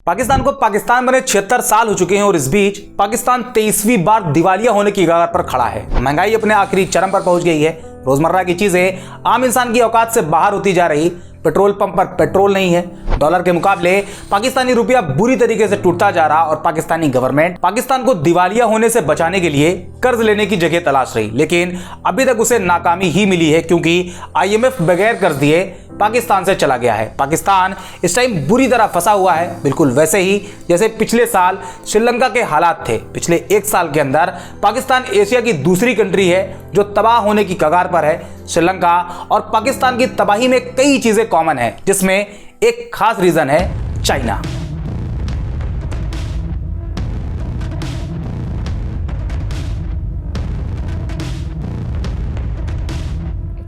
पाकिस्तान को पाकिस्तान बने 76 साल हो चुके हैं और इस बीच पाकिस्तान 23वीं बार दिवालिया होने की कगार पर खड़ा है। महंगाई अपने आखिरी चरम पर पहुंच गई है। रोजमर्रा की चीजें आम इंसान की औकात से बाहर होती जा रही। पेट्रोल पंप पर पेट्रोल नहीं है। डॉलर के मुकाबले पाकिस्तानी रुपया बुरी तरीके से टूटता जा रहा और पाकिस्तानी गवर्नमेंट पाकिस्तान को दिवालिया होने से बचाने के लिए कर्ज लेने की जगह तलाश रही, लेकिन अभी तक उसे नाकामी ही मिली है क्योंकि IMF बगैर कर्ज दिए पाकिस्तान से चला गया है। पाकिस्तान इस टाइम बुरी तरह फंसा हुआ है, बिल्कुल वैसे ही जैसे पिछले साल श्रीलंका के हालात थे। पिछले एक साल के अंदर पाकिस्तान एशिया की दूसरी कंट्री है जो तबाह होने की कगार पर है। श्रीलंका और पाकिस्तान की तबाही में कई चीजें कॉमन है, जिसमें एक खास रीजन है China.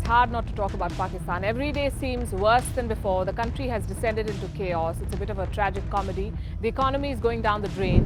Hard not to talk about Pakistan. Every day seems worse than before. The country has descended into chaos. It's a bit of a tragic comedy. The economy is going down the drain.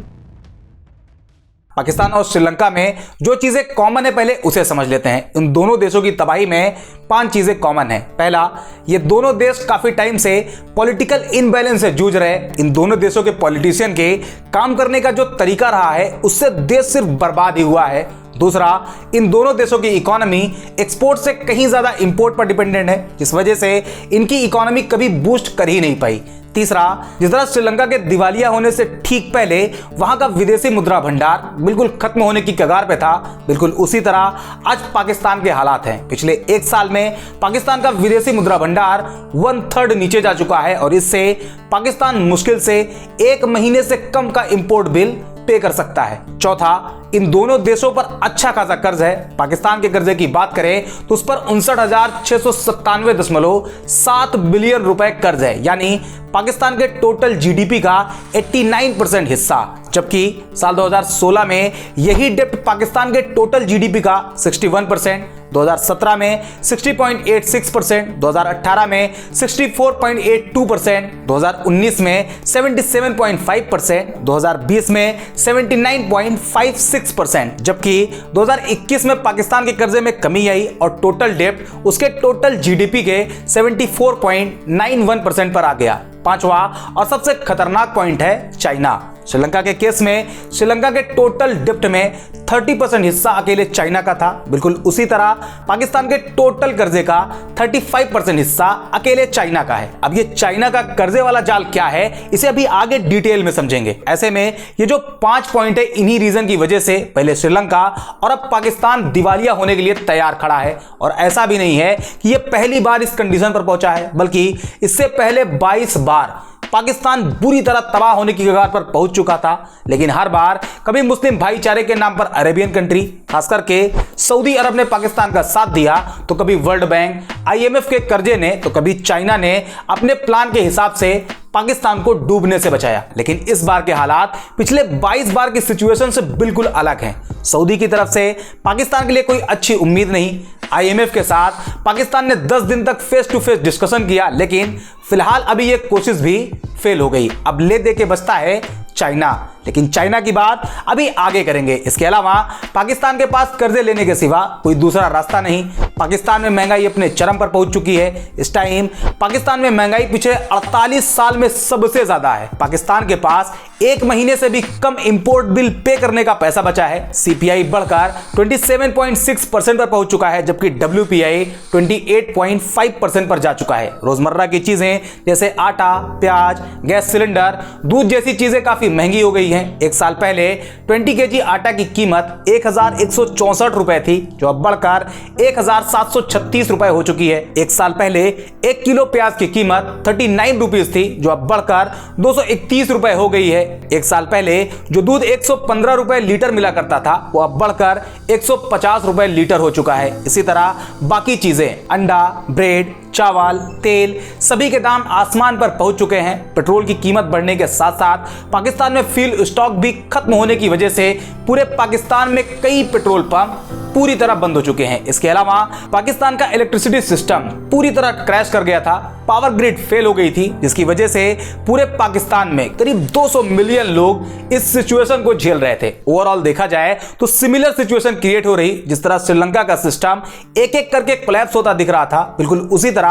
Pakistan और श्रीलंका में जो चीजें common है पहले उसे समझ लेते हैं। इन दोनों देशों की तबाही में 5 चीजें कॉमन है। पहला, ये दोनों देश काफी टाइम से पॉलिटिकल इनबैलेंस से जूझ रहे। इन दोनों देशों के पॉलिटिशियन के काम करने का जो तरीका रहा है उससे देश सिर्फ बर्बाद ही हुआ है। दूसरा, इन दोनों देशों की इकोनॉमी एक्सपोर्ट से कहीं ज्यादा इंपोर्ट पर डिपेंडेंट है, जिस वजह से इनकी इकोनॉमी कभी बूस्ट कर ही नहीं पाई। तीसरा, जिस तरह श्रीलंका के दिवालिया होने से ठीक पहले वहां का विदेशी मुद्रा भंडार बिल्कुल खत्म होने की कगार पे था, बिल्कुल उसी तरह आज पाकिस्तान के हालात हैं। पिछले एक साल में पाकिस्तान का विदेशी मुद्रा भंडार 1/3 नीचे जा चुका है और इससे पाकिस्तान मुश्किल से 1 महीने से कम का इंपोर्ट बिल पे कर सकता है। चौथा, इन दोनों देशों पर अच्छा खासा कर्ज है। पाकिस्तान के कर्जे की बात करें तो उस पर 59,697.7 बिलियन रुपए कर्ज है, यानी पाकिस्तान के टोटल GDP का 89% हिस्सा, जबकि साल 2016 में यही डेप्ट पाकिस्तान के टोटल GDP का 61%, 2017 में 60.86%, 2018 में 64.82%, 2019 में 77.5%, 2020 में 79.56%, जबकि 2021 में पाकिस्तान के कर्जे में कमी आई और टोटल डेप्ट उसके टोटल GDP के 74.91% पर आ गया। पांचवा और सबसे खतरनाक पॉइंट है चाइना। श्रीलंका के केस में श्रीलंका के टोटल डेप्ट में 30% हिस्सा अकेले चाइना का था। बिल्कुल उसी तरह पाकिस्तान के टोटल कर्जे का 35% हिस्सा अकेले चाइना का है। अब ये चाइना का कर्जे वाला जाल क्या है, इसे अभी आगे डिटेल में समझेंगे। ऐसे में ये जो 5 पॉइंट है, इन्हीं रीजन की वजह से पहले श्रीलंका और अब पाकिस्तान दिवालिया होने के लिए तैयार खड़ा है। और ऐसा भी नहीं है कि ये पहली बार इस कंडीशन पर पहुंचा है, बल्कि इससे पहले 22 बार पाकिस्तान बुरी तरह तबाह होने की कगार पर पहुंच चुका था, लेकिन हर बार कभी मुस्लिम भाईचारे के नाम पर अरेबियन कंट्री, खास करके सऊदी अरब ने पाकिस्तान का साथ दिया, तो कभी वर्ल्ड बैंक, IMF के कर्जे ने, तो कभी चाइना ने अपने प्लान के हिसाब से पाकिस्तान को डूबने से बचाया। लेकिन इस बार के हालात पिछले 22 बार की सिचुएशन से बिल्कुल अलग हैं। सऊदी की तरफ से पाकिस्तान के लिए कोई अच्छी उम्मीद नहीं। IMF के साथ पाकिस्तान ने 10 दिन तक फेस टू फेस डिस्कशन किया, लेकिन फिलहाल अभी ये कोशिश भी फेल हो गई। अब ले दे के बचता है चाइना, लेकिन चाइना की बात अभी आगे करेंगे। इसके अलावा पाकिस्तान के पास कर्जे लेने के सिवा कोई दूसरा रास्ता नहीं। पाकिस्तान में महंगाई अपने चरम पर पहुंच चुकी है। इस टाइम पाकिस्तान में महंगाई पिछले 48 साल में सबसे ज्यादा है। पाकिस्तान के पास 1 महीने से भी कम इंपोर्ट बिल पे करने का पैसा बचा है। CPI बढ़कर 27.6% पर पहुंच चुका है, जबकि WPI 28.5% पर जा चुका है। रोजमर्रा की चीजें जैसे आटा, प्याज, गैस सिलेंडर, दूध जैसी चीजें काफी महंगी हो गई हैं। एक साल पहले 20 kg आटा की कीमत 1164 रुपए थी, जो अब बढ़कर 1736 रुपए हो चुकी है। एक साल पहले 1 किलो प्याज की कीमत 39 रुपीज थी, जो अब बढ़कर 231 रुपए हो गई है। एक साल पहले जो दूध 115 रुपए लीटर मिला करता था, वो अब बढ़कर 150 रुपए लीटर हो चुका है। इसी तरह बाकी चीजें, अंडा, ब्रेड, चावल, तेल, सभी के दाम आसमान पर पहुंच चुके हैं। पेट्रोल की कीमत बढ़ने के साथ साथ पाकिस्तान में फ्यूल स्टॉक भी खत्म होने की वजह से पूरे पाकिस्तान में कई पेट्रोल पंप पूरी तरह बंद हो चुके हैं। इसके अलावा पाकिस्तान का इलेक्ट्रिसिटी सिस्टम पूरी तरह क्रैश कर गया था। पावर ग्रिड फेल हो गई थी, जिसकी वजह से पूरे पाकिस्तान में करीब 200 मिलियन लोग इस सिचुएशन को झेल रहे थे। ओवरऑल देखा जाए तो सिमिलर सिचुएशन क्रिएट हो रही। जिस तरह श्रीलंका का सिस्टम एक एक करके कोलैप्स होता दिख रहा था, बिल्कुल उसी तरह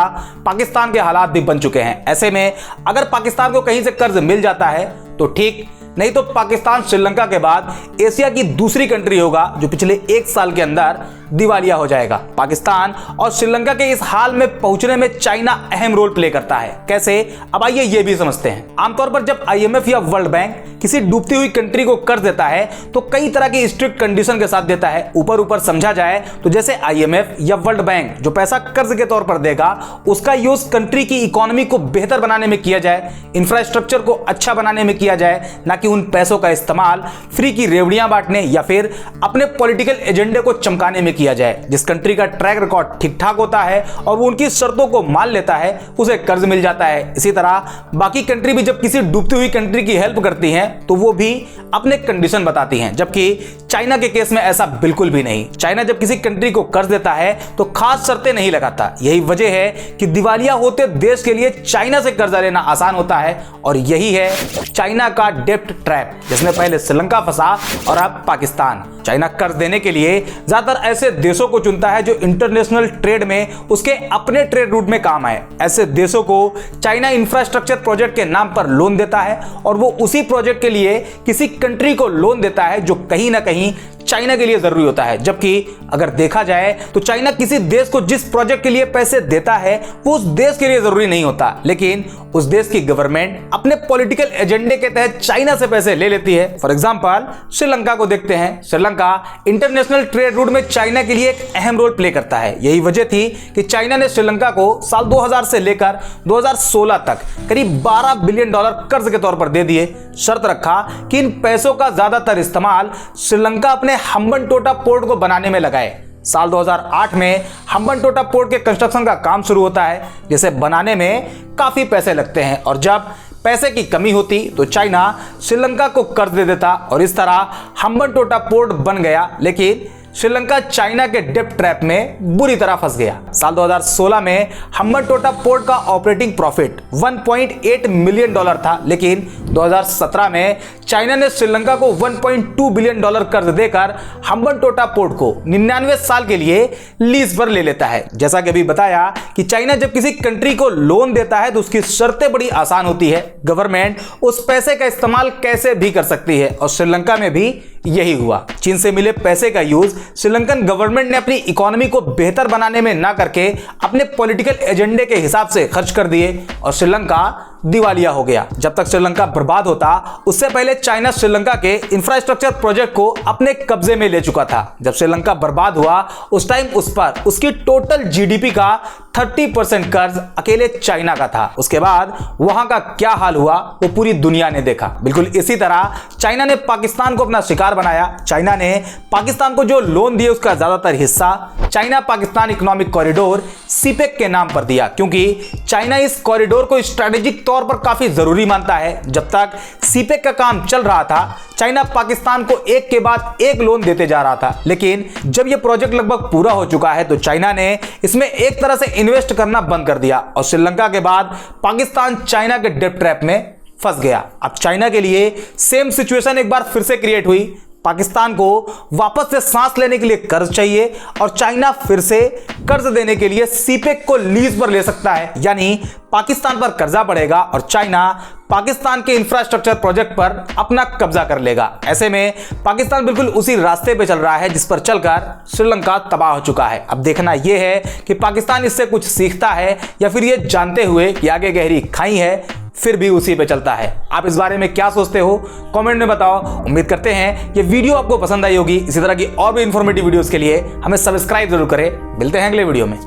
पाकिस्तान के हालात भी बन चुके हैं। ऐसे में अगर पाकिस्तान को कहीं से कर्ज मिल जाता है तो ठीक, नहीं तो पाकिस्तान श्रीलंका के बाद एशिया की दूसरी कंट्री होगा जो पिछले 1 साल के अंदर दिवालिया हो जाएगा। पाकिस्तान और श्रीलंका के इस हाल में पहुंचने में चाइना अहम रोल प्ले करता है। कैसे? अब आइए ये भी समझते हैं। आमतौर पर जब IMF या वर्ल्ड बैंक किसी डूबती हुई कंट्री को कर्ज देता है तो कई तरह की स्ट्रिक्ट कंडीशन के साथ देता है। ऊपर समझा जाए तो जैसे IMF या वर्ल्ड बैंक जो पैसा कर्ज के तौर पर देगा उसका यूज कंट्री की इकोनॉमी को बेहतर बनाने में किया जाए, इंफ्रास्ट्रक्चर को अच्छा बनाने में किया जाए, ना कि उन पैसों का इस्तेमाल फ्री की रेवड़ियां बांटने या फिर अपने पॉलिटिकल एजेंडे को चमकाने में किया जाए। जिस कंट्री का ट्रैक रिकॉर्ड ठीक ठाक होता है और वो उनकी शर्तों को मान लेता है उसे कर्ज मिल जाता है। इसी तरह बाकी कंट्री भी जब किसी डूबती हुई कंट्री की हेल्प करती हैं तो वो भी अपने कंडीशन बताती हैं, जबकि चाइना के केस में ऐसा बिल्कुल भी नहीं। चाइना जब किसी कंट्री को कर्ज देता है तो खास शर्तें नहीं लगाता। यही वजह है कि दिवालिया होते देश के लिए चाइना से कर्जा लेना आसान होता है और यही है चाइना का डेब्ट ट्रैप, जिसमें पहले श्रीलंका फंसा और अब पाकिस्तान। चाइना कर्ज देने के लिए ज्यादातर ऐसे देशों को चुनता है जो इंटरनेशनल ट्रेड में उसके अपने ट्रेड रूट में काम आए। ऐसे देशों को चाइना इंफ्रास्ट्रक्चर प्रोजेक्ट के नाम पर लोन देता है और वो उसी प्रोजेक्ट के लिए किसी कंट्री को लोन देता है जो कहीं ना कहीं चाइना के लिए जरूरी होता है। जबकि अगर देखा जाए तो चाइना किसी देश को जिस प्रोजेक्ट के लिए पैसे देता है वो उस देश के लिए जरूरी नहीं होता, लेकिन उस देश की गवर्नमेंट अपने पॉलिटिकल एजेंडे के तहत चाइना से पैसे ले लेती है। फॉर एग्जांपल श्रीलंका को देखते हैं। श्रीलंका इंटरनेशनल ट्रेड रूट में चाइना के लिए एक अहम रोल प्ले करता है। यही वजह थी कि चाइना ने श्रीलंका को साल 2000 से लेकर 2016 तक करीब $12 बिलियन कर्ज के तौर पर दे दिए। शर्त रखा कि इन पैसों का ज्यादातर इस्तेमाल श्रीलंका अपने हम्बनटोटा पोर्ट को बनाने में लगाए। साल 2008 में हम्बनटोटा पोर्ट के कंस्ट्रक्शन का काम शुरू होता है, जिसे बनाने में काफी पैसे लगते हैं और जब पैसे की कमी होती तो चाइना श्रीलंका को कर्ज दे देता और इस तरह हम्बनटोटा पोर्ट बन गया। लेकिन श्रीलंका चाइना के डेब्ट ट्रैप में बुरी तरह फंस गया। साल 2016 में हम्बनटोटा पोर्ट का ऑपरेटिंग प्रॉफिट $1.8 मिलियन था, लेकिन 2017 में चाइना ने श्रीलंका को $1.2 बिलियन कर्ज देकर हम्बनटोटा पोर्ट को 99 साल के लिए लीज पर ले लेता है। जैसा कि अभी बताया कि चाइना जब किसी कंट्री को लोन देता है तो उसकी शर्तें बड़ी आसान होती है। गवर्नमेंट उस पैसे का इस्तेमाल कैसे भी कर सकती है और श्रीलंका में भी यही हुआ। चीन से मिले पैसे का यूज श्रीलंकन गवर्नमेंट ने अपनी इकोनॉमी को बेहतर बनाने में ना करके अपने पॉलिटिकल एजेंडे के हिसाब से खर्च कर दिए और श्रीलंका दिवालिया हो गया। जब तक श्रीलंका बर्बाद होता उससे पहले चाइना श्रीलंका के इंफ्रास्ट्रक्चर प्रोजेक्ट को अपने कब्जे में ले चुका था। जब श्रीलंका बर्बाद हुआ उस टाइम उस पर उसकी टोटल GDP का 30% कर्ज अकेले चाइना का था। उसके बाद वहां का क्या हाल हुआ वो पूरी दुनिया ने देखा। बिल्कुल इसी तरह चाइना ने पाकिस्तान को अपना शिकार बनाया। चाइना ने पाकिस्तान को जो लोन दिए उसका ज्यादातर हिस्सा China Pakistan economic corridor CPEC के नाम पर दिया, क्योंकि चाइना इस कॉरिडोर को स्ट्रेटेजिक तौर पर काफी जरूरी मानता है। जब तक CPEC का काम चल रहा था चाइना पाकिस्तान को एक के बाद एक लोन देते जा रहा था, लेकिन जब यह प्रोजेक्ट लगभग पूरा हो चुका है तो चाइना ने इसमें एक तरह से इन्वेस्ट करना बंद कर दिया और श्रीलंका के बाद पाकिस्तान चाइना के डेब्ट ट्रैप में फंस गया। अब चाइना के लिए सेम सिचुएशन एक बार फिर से क्रिएट हुई। पाकिस्तान को वापस से सांस लेने के लिए कर्ज चाहिए और चाइना फिर से कर्ज देने के लिए CPEC को लीज पर ले सकता है, यानी पाकिस्तान पर कर्जा बढ़ेगा और चाइना पाकिस्तान के इंफ्रास्ट्रक्चर प्रोजेक्ट पर अपना कब्जा कर लेगा। ऐसे में पाकिस्तान बिल्कुल उसी रास्ते पे चल रहा है जिस पर चलकर श्रीलंका तबाह हो चुका है। अब देखना यह है कि पाकिस्तान इससे कुछ सीखता है या फिर ये जानते हुए कि आगे गहरी खाई है फिर भी उसी पे चलता है। आप इस बारे में क्या सोचते हो कमेंट में बताओ। उम्मीद करते हैं ये वीडियो आपको पसंद आई होगी। इसी तरह की और भी इंफॉर्मेटिव वीडियोस के लिए हमें सब्सक्राइब जरूर करें। मिलते हैं अगले वीडियो में।